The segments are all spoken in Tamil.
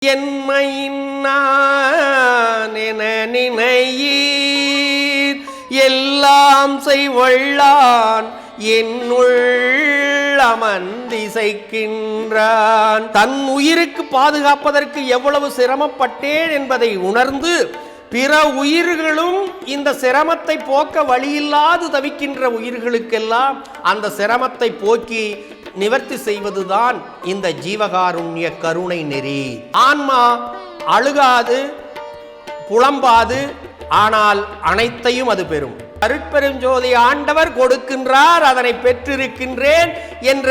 என்மையின்னான் என நினையீர் எல்லாம் செய்வள்ளான் என்னுள் அமர்ந்திசைக்கின்றான். தன் உயிருக்கு பாதுகாப்பதற்கு எவ்வளவு சிரமப்பட்டேன் என்பதை உணர்ந்து பிற உயிர்களும் இந்த சிரமத்தை போக்க வழியில்லாது தவிக்கின்ற உயிர்களுக்கெல்லாம் அந்த சிரமத்தை போக்கி நிவர்த்தி செய்வதுதான் இந்த ஜீவகாருண்ய கருணை நெறி. ஆன்மா அழுகாது புலம்பாது, ஆனால் அனைத்தையும் அது பெறும். அருட்பெருஞ்சோதி ஆண்டவர் கொடுக்கின்றார், அதனை பெற்றிருக்கின்றேன் என்ற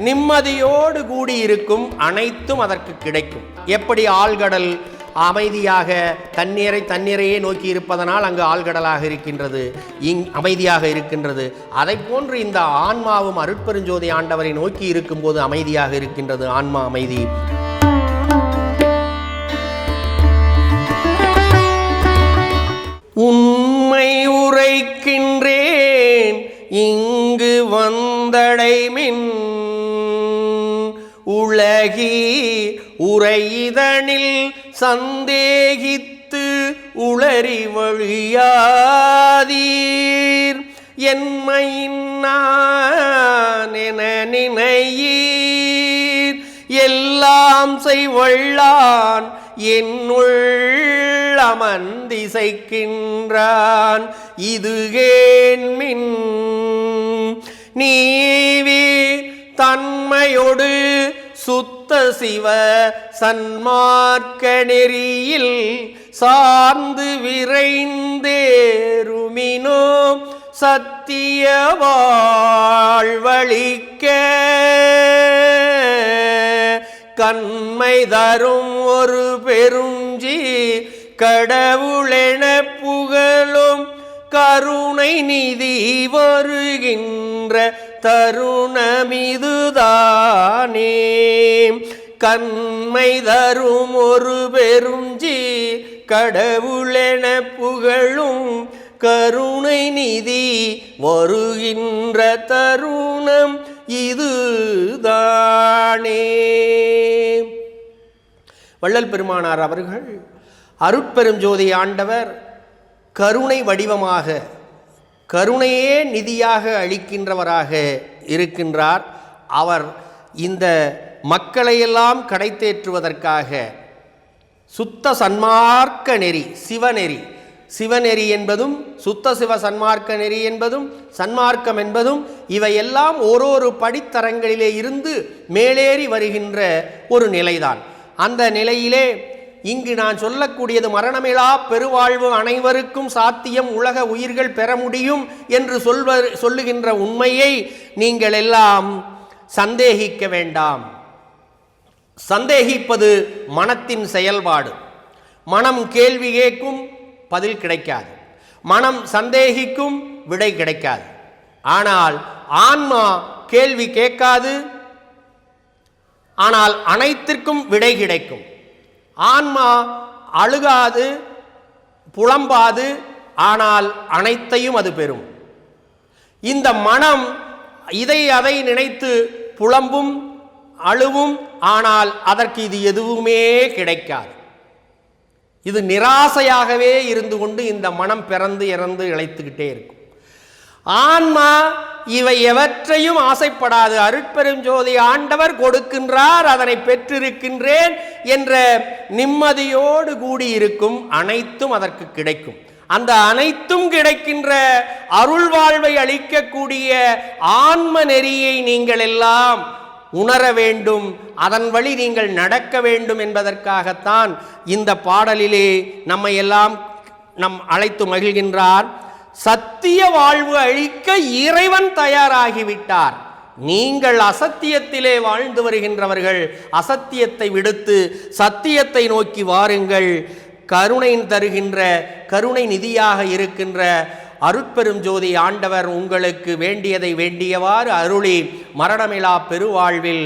நிம்மதியோடு கூடியிருக்கும் அனைத்தும் அதற்கு கிடைக்கும். எப்படி ஆழ்கடல் அமைதியாக தண்ணீரையே நோக்கி இருப்பதனால் அங்கு ஆழ்கடலாக இருக்கின்றது, அமைதியாக இருக்கின்றது. அதை போன்று இந்த ஆன்மாவும் அருட்பெருஞ்சோதி ஆண்டவரை நோக்கி இருக்கும் போது அமைதியாக இருக்கின்றது. ஆன்மா அமைதி. உண்மை உரைக்கின்றேன் இங்கு வந்தடைமின் உலகி உரையிதனில் சந்தேகித்து உளறி வழியாதீர். என்மையின்னான் என நினையீர் எல்லாம் செய்வள்ளான் என்னுள் அமர்ந்திசைக்கின்றான். இது கேண்மின் நீவே தன்மையோடு சுத்த சிவ சன்மார்க்க நெறியில் சார்ந்து விரைந்தேருமினோ சத்திய வாழ்வழிக்க கண்மை தரும் ஒரு பெருஞ்சி கடவுளென புகழும் கருணை நிதி வருகின்ற தருணமிதுதானே. கண்மை தரும் ஒரு பெருஞ்சி கடவுளென புகழும் கருணை நிதி வருகின்ற தருணம் இதுதானே. வள்ளல் பெருமானார் அவர்கள் அருட்பெருஞ்சோதி ஆண்டவர் கருணை வடிவமாக, கருணையே நிதியாக அளிக்கின்றவராக இருக்கின்றார். அவர் இந்த மக்களையெல்லாம் கடைத்தேற்றுவதற்காக சுத்த சன்மார்க்க நெறி, சிவநெறி, சிவநெறி என்பதும் சுத்த சிவ சன்மார்க்க நெறி என்பதும் சன்மார்க்கம் என்பதும் இவையெல்லாம் ஓரொரு படித்தரங்களிலே இருந்து மேலேறி வருகின்ற ஒரு நிலைதான். அந்த நிலையிலே இங்கு நான் சொல்லக்கூடியது மரணமிலா பெருவாழ்வு அனைவருக்கும் சாத்தியம், உலக உயிர்கள் பெற முடியும் என்று சொல்லுகின்ற உண்மையை நீங்கள் எல்லாம் சந்தேகிக்க வேண்டாம். சந்தேகிப்பது மனத்தின் செயல்பாடு. மனம் கேள்வி கேட்கும், பதில் கிடைக்காது. மனம் சந்தேகிக்கும், விடை கிடைக்காது. ஆனால் ஆன்மா கேள்வி கேட்காது, ஆனால் அனைத்திற்கும் விடை கிடைக்கும். ஆன்மா அழுகாது புலம்பாது, ஆனால் அனைத்தையும் அது பெறும். இந்த மனம் இதை அதை நினைத்து புலம்பும் அழுவும், ஆனால் அதற்கு இது எதுவுமே கிடைக்காது. இது நிராசையாகவே இருந்து கொண்டு இந்த மனம் பிறந்து இறந்து இழைத்துக்கிட்டே இருக்கும். ஆன்மா இவை எவற்றையும் ஆசைப்படாது. அருட்பெருஞ்சோதி ஆண்டவர் கொடுக்கின்றார், அதனை பெற்றிருக்கின்றேன் என்ற நிம்மதியோடு கூடியிருக்கும் அனைத்தும் அதற்கு கிடைக்கும். அந்த அனைத்தும் கிடைக்கின்ற அருள் வாழ்வை அளிக்கக்கூடிய ஆன்ம நெறியை நீங்கள் எல்லாம் உணர வேண்டும், அதன் வழி நீங்கள் நடக்க வேண்டும் என்பதற்காகத்தான் இந்த பாடலிலே நம்மை எல்லாம் அழைத்து மகிழ்கின்றார். சத்திய வாழ்வு அளிக்க இறைவன் தயாராகிவிட்டார். நீங்கள் அசத்தியத்திலே வாழ்ந்து வருகின்றவர்கள் அசத்தியத்தை விடுத்து சத்தியத்தை நோக்கி வாருங்கள். கருணை தருகின்ற கருணை நிதியாக இருக்கின்ற அருட்பெரும் ஜோதி ஆண்டவர் உங்களுக்கு வேண்டியதை வேண்டியவாறு அருளி மரணமிலா பெருவாழ்வில்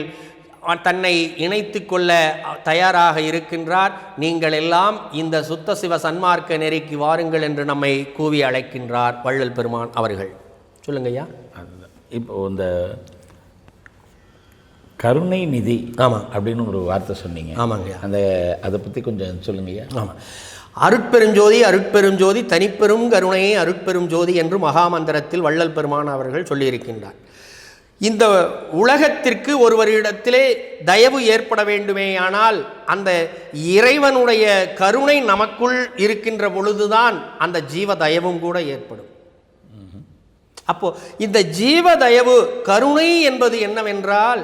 தன்னை இணைத்து கொள்ள தயாராக இருக்கின்றார். நீங்கள் எல்லாம் இந்த சுத்த சிவ சன்மார்க்க நெறிக்கு வாருங்கள் என்று நம்மை கூவி அழைக்கின்றார் வள்ளல் பெருமான் அவர்கள். சொல்லுங்க ஐயா. இப்போ இந்த கருணை நிதி ஆமாம் அப்படின்னு ஒரு வார்த்தை சொன்னீங்க. ஆமாங்க. அதை பற்றி கொஞ்சம் சொல்லுங்கய்யா. ஆமாம். அருட்பெருஞ்சோதி அருட்பெருஞ்சோதி தனிப்பெரும் கருணையே அருட்பெரும் ஜோதி என்று மகாமந்திரத்தில் வள்ளல் பெருமான் அவர்கள் சொல்லியிருக்கின்றார். இந்த உலகத்திற்கு ஒருவரிடத்திலே தயவு ஏற்பட வேண்டுமேயானால் அந்த இறைவனுடைய கருணை நமக்குள் இருக்கின்ற பொழுதுதான் அந்த ஜீவ தயவும் கூட ஏற்படும். அப்போ இந்த ஜீவ தயவு கருணை என்பது என்னவென்றால்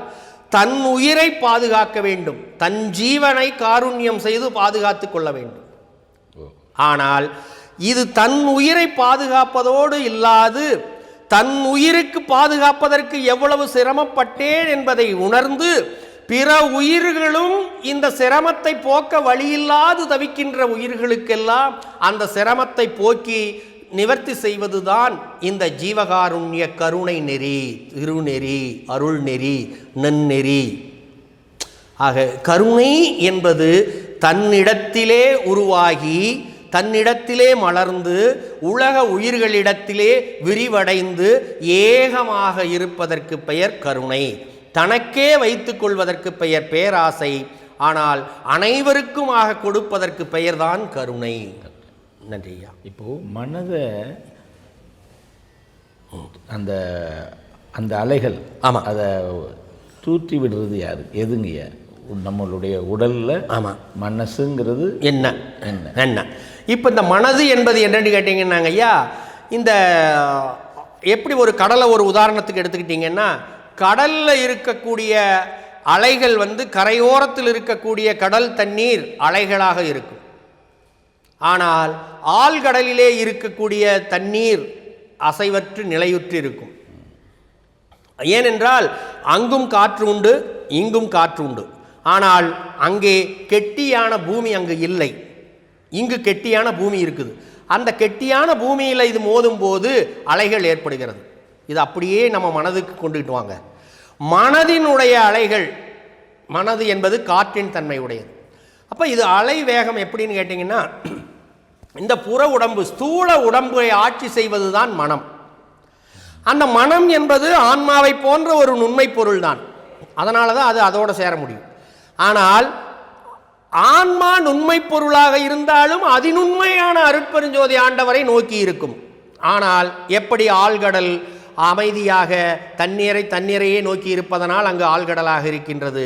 தன் உயிரை பாதுகாக்க வேண்டும், தன் ஜீவனை காருண்யம் செய்து பாதுகாத்து கொள்ள வேண்டும். ஆனால் இது தன் உயிரை பாதுகாப்பதோடு இல்லாது தன் உயிருக்கு பாதுகாப்பதற்கு எவ்வளவு சிரமப்பட்டேன் என்பதை உணர்ந்து பிற உயிர்களும் இந்த சிரமத்தை போக்க வழியில்லாது தவிக்கின்ற உயிர்களுக்கெல்லாம் அந்த சிரமத்தை போக்கி நிவர்த்தி செய்வதுதான் இந்த ஜீவகாருண்ய கருணை நெறி, திருநெறி, அருள் நெறி, நன்னெறி. ஆக கருணை என்பது தன்னிடத்திலே உருவாகி தன்னிடத்திலே மலர்ந்து உலக உயிர்களிடத்திலே விரிவடைந்து ஏகமாக இருப்பதற்கு பெயர் கருணை. தனக்கே வைத்துக் கொள்வதற்கு பெயர் பேராசை. ஆனால் அனைவருக்குமாக கொடுப்பதற்கு பெயர்தான் கருணை. நன்றியா. இப்போது மனதை அந்த அந்த அலைகள் ஆமாம் அதை தூற்றி விடுறது யாரு, எதுங்கய்யா? நம்மளுடைய உடலில் ஆமாம் மனசுங்கிறது என்ன என்ன என்ன இப்போ இந்த மனது என்பது என்னன்னு கேட்டிங்கன்னாங்க ஐயா, இந்த எப்படி ஒரு கடலை ஒரு உதாரணத்துக்கு எடுத்துக்கிட்டிங்கன்னா, கடலில் இருக்கக்கூடிய அலைகள் கரையோரத்தில் இருக்கக்கூடிய கடல் தண்ணீர் அலைகளாக இருக்கும். ஆனால் ஆழ்கடலிலே இருக்கக்கூடிய தண்ணீர் அசைவற்று நிலையுற்று இருக்கும். ஏனென்றால் அங்கும் காற்று உண்டு, இங்கும் காற்று உண்டு. ஆனால் அங்கே கெட்டியான பூமி அங்கு இல்லை, இங்கு கெட்டியான பூமி இருக்குது. அந்த கெட்டியான பூமியில் இது மோதும் போது அலைகள் ஏற்படுகிறது. இது அப்படியே நம்ம மனதுக்கு கொண்டுகிட்டு வாங்க. மனதினுடைய அலைகள், மனது என்பது காற்றின் தன்மை உடையது. அப்போ இது அலை வேகம் எப்படின்னு கேட்டிங்கன்னா, இந்த புற உடம்பு ஸ்தூல உடம்பை ஆட்சி செய்வது தான் மனம். அந்த மனம் என்பது ஆன்மாவை போன்ற ஒரு நுண்மை பொருள் தான். அதனால தான் அது அதோடு சேர முடியும். ஆனால் ஆன்மா நுண்மை பொருளாக இருந்தாலும் அதிநுண்மையான அருட்பெருஞ்சோதி ஆண்டவரை நோக்கி இருக்கும். ஆனால் எப்படி ஆழ்கடல் அமைதியாக தண்ணீரையே நோக்கி இருப்பதனால் அங்கு ஆழ்கடலாக இருக்கின்றது,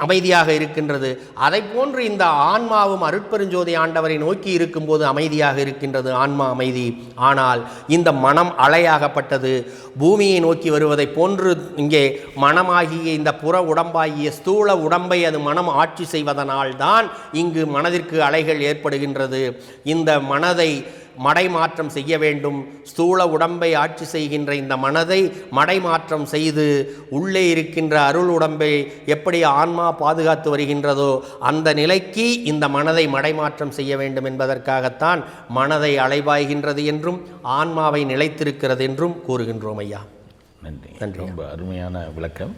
அமைதியாக இருக்கின்றது. அதை போன்று இந்த ஆன்மாவும் அருட்பெருஞ்சோதி ஆண்டவரை நோக்கி இருக்கும்போது அமைதியாக இருக்கின்றது, ஆன்மா அமைதி. ஆனால் இந்த மனம் அலையாகப்பட்டது, பூமியை நோக்கி வருவதை போன்று இங்கே மனமாகிய இந்த புற உடம்பாகிய ஸ்தூல உடம்பை அது மனம் ஆட்சி செய்வதனால்தான் இங்கு மனதிற்கு அலைகள் ஏற்படுகின்றது. இந்த மனதை மடைமாற்றம் செய்ய வேண்டும். ஸ்தூல உடம்பை ஆட்சி செய்கின்ற இந்த மனதை மடைமாற்றம் செய்து உள்ளே இருக்கின்ற அருள் உடம்பை எப்படி ஆன்மா பாதுகாத்து வருகின்றதோ அந்த நிலைக்கு இந்த மனதை மடைமாற்றம் செய்ய வேண்டும் என்பதற்காகத்தான் மனதை அலைபாய்கின்றது என்றும் ஆன்மாவை நிலைத்திருக்கிறது என்றும் கூறுகின்றோம் ஐயா. நன்றி. ரொம்ப அருமையான விளக்கம்.